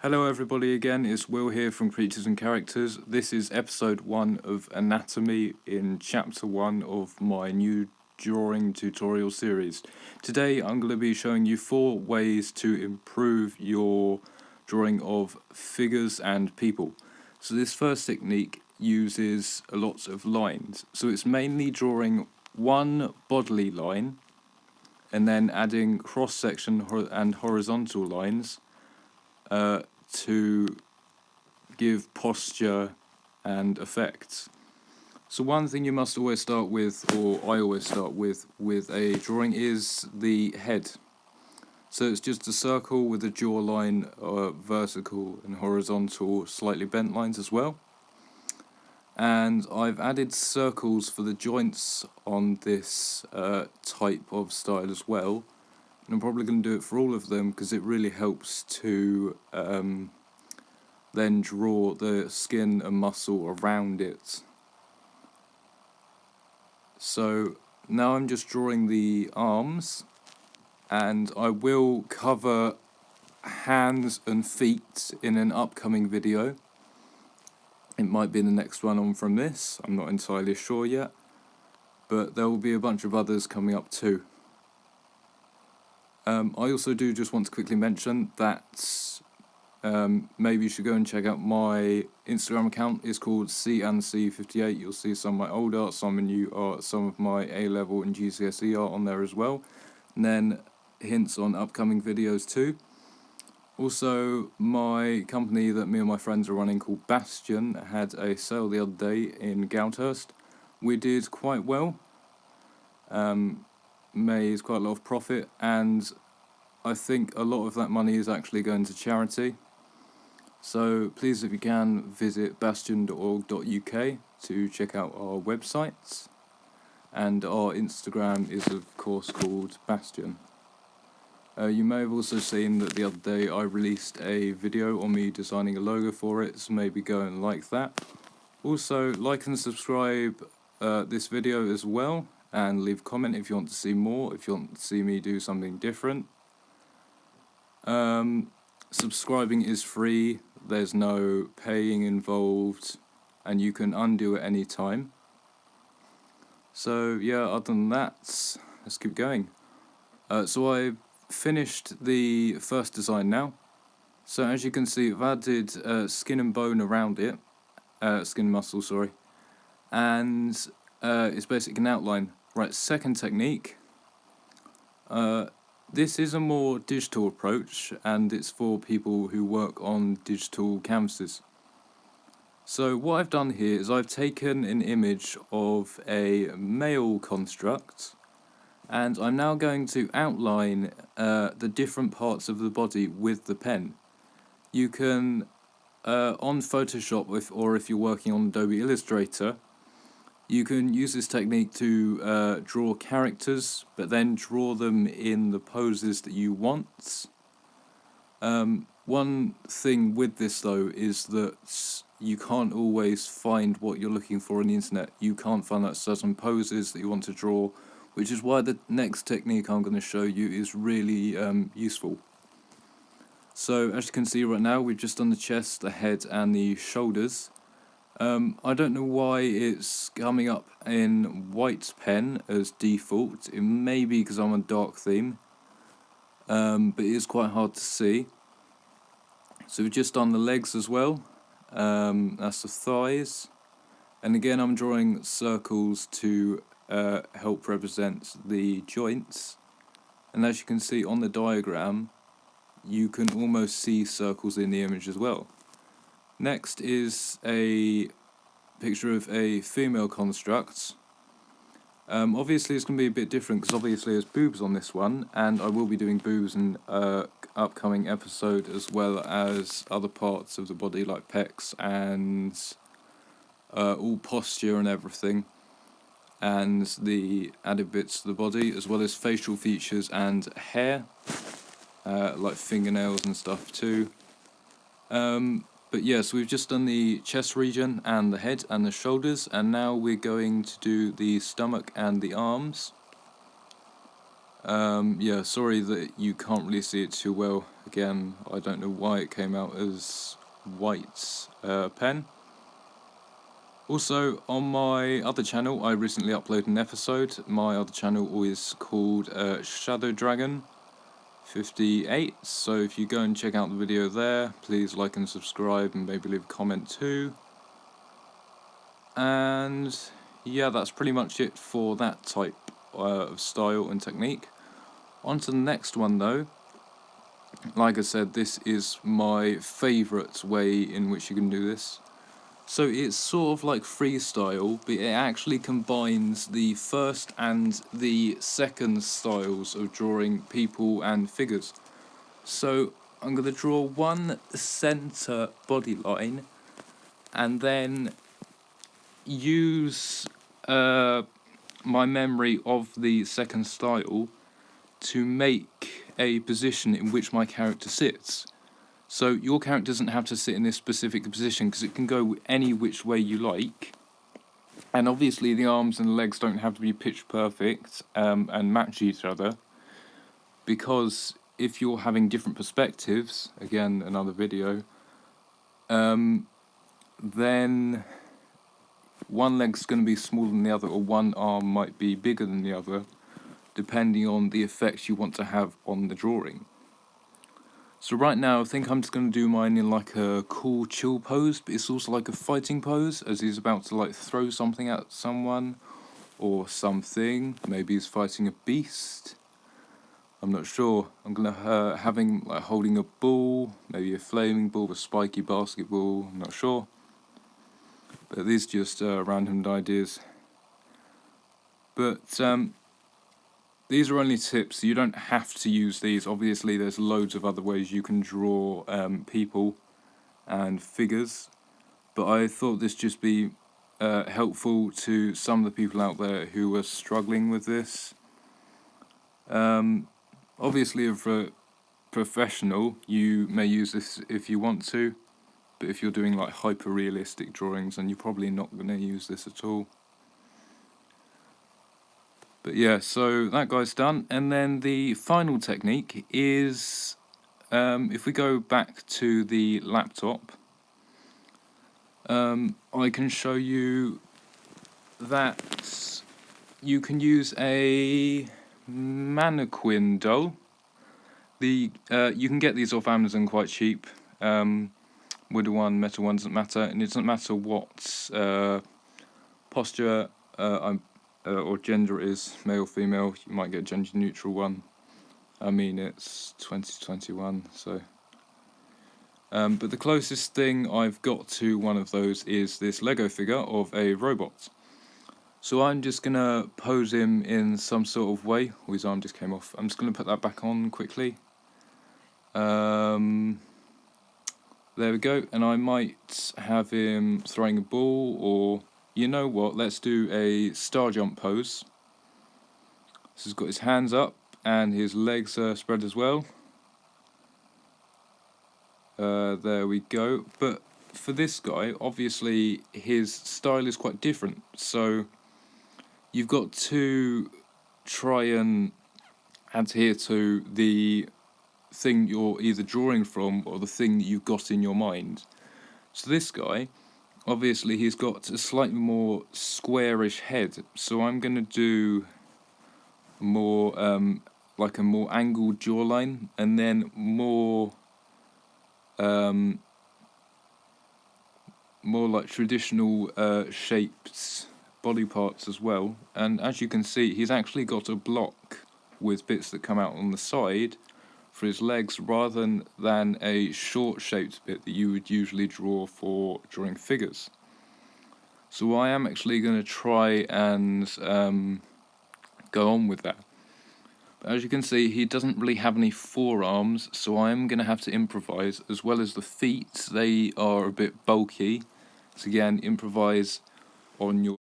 Hello everybody again, it's Will here from Creatures and Characters. This is episode 1 of Anatomy in chapter 1 of my new drawing tutorial series. Today I'm going to be showing you 4 ways to improve your drawing of figures and people. So this first technique uses lots of lines. So it's mainly drawing one bodily line and then adding cross-section and horizontal lines to give posture and effects. So one thing you must always start with, or I always start with a drawing, is the head. So it's just a circle with a jawline, vertical and horizontal, slightly bent lines as well. And I've added circles for the joints on this type of style as well. And I'm probably going to do it for all of them because it really helps to then draw the skin and muscle around it. So now I'm just drawing the arms, and I will cover hands and feet in an upcoming video. It might be the next one on from this, I'm not entirely sure yet, but there will be a bunch of others coming up too. I also do just want to quickly mention that maybe you should go and check out my Instagram account. It's called CNC58. You'll see some of my old art, some of new art, some of my A-level and GCSE art on there as well. And then hints on upcoming videos too. Also, my company that me and my friends are running called Bastion had a sale the other day in Goudhurst. We did quite well. Made quite a lot of profit, and I think a lot of that money is actually going to charity. So please, if you can, visit bastion.org.uk to check out our websites, and our Instagram is of course called Bastion. You may have also seen that the other day I released a video on me designing a logo for it, so maybe go and like that. Also, like and subscribe this video as well, and leave a comment if you want to see more, if you want to see me do something different. Subscribing is free, there's no paying involved, and you can undo at any time. So yeah, other than that, let's keep going. So I finished the first design now. So as you can see, I've added skin and bone around it, skin and muscle, sorry, and it's basically an outline. Right, second technique. This is a more digital approach, and it's for people who work on digital canvases. So what I've done here is I've taken an image of a male construct, and I'm now going to outline the different parts of the body with the pen. You can, on Photoshop, or if you're working on Adobe Illustrator, you can use this technique to draw characters, but then draw them in the poses that you want. One thing with this though is that you can't always find what you're looking for on the internet. You can't find that certain poses that you want to draw, which is why the next technique I'm going to show you is really useful. So as you can see right now, we've just done the chest, the head and the shoulders. I don't know why it's coming up in white pen as default. It may be because I'm on dark theme, but it is quite hard to see. So we've just done the legs as well. That's the thighs, and again I'm drawing circles to help represent the joints. And as you can see on the diagram, you can almost see circles in the image as well. Next is a picture of a female construct. Obviously it's going to be a bit different because obviously there's boobs on this one, and I will be doing boobs in upcoming episode, as well as other parts of the body like pecs and all posture and everything, and the added bits of the body, as well as facial features and hair, like fingernails and stuff too. But yeah, so we've just done the chest region and the head and the shoulders, and now we're going to do the stomach and the arms. Yeah, sorry that you can't really see it too well. Again, I don't know why it came out as white pen. Also, on my other channel, I recently uploaded an episode. My other channel is called Shadow Dragon 58. So if you go and check out the video there, please like and subscribe and maybe leave a comment too. And yeah, that's pretty much it for that type of style and technique. On to the next one though. Like I said, this is my favourite way in which you can do this. So it's sort of like freestyle, but it actually combines the first and the second styles of drawing people and figures. So I'm going to draw one centre body line and then use my memory of the second style to make a position in which my character sits. So your character doesn't have to sit in this specific position because it can go any which way you like. And obviously the arms and the legs don't have to be pitch perfect and match each other, because if you're having different perspectives, again another video, then one leg's going to be smaller than the other, or one arm might be bigger than the other, depending on the effects you want to have on the drawing. So right now I think I'm just going to do mine in like a cool chill pose, but it's also like a fighting pose, as he's about to like throw something at someone or something. Maybe he's fighting a beast, I'm not sure. I'm going to have him like holding a ball, maybe a flaming ball, a spiky basketball, I'm not sure. But these are just random ideas. But these are only tips, you don't have to use these. Obviously there's loads of other ways you can draw people and figures, but I thought this just be helpful to some of the people out there who are struggling with this. Obviously if a professional, you may use this if you want to, but if you're doing like hyper realistic drawings, then you're probably not going to use this at all. But yeah, so that guy's done. And then the final technique is, if we go back to the laptop, I can show you that you can use a mannequin doll. You can get these off Amazon quite cheap. Wooden one, metal one, doesn't matter. And it doesn't matter what posture or gender it is, male or female. You might get a gender neutral one. I mean, it's 2021, so. But the closest thing I've got to one of those is this Lego figure of a robot. So I'm just going to pose him in some sort of way. Oh, his arm just came off. I'm just going to put that back on quickly. There we go. And I might have him throwing a ball, or you know what, let's do a star jump pose. So he's got his hands up and his legs are spread as well. There we go. But for this guy, obviously his style is quite different. So you've got to try and adhere to the thing you're either drawing from or the thing that you've got in your mind. So this guy, obviously he's got a slightly more squarish head, so I'm going to do more like a more angled jawline, and then more like traditional shaped body parts as well. And as you can see, he's actually got a block with bits that come out on the side for his legs, rather than a short shaped bit that you would usually draw for drawing figures. So I am actually going to try and go on with that. But as you can see, he doesn't really have any forearms, so I am going to have to improvise, as well as the feet. They are a bit bulky, so again, improvise on your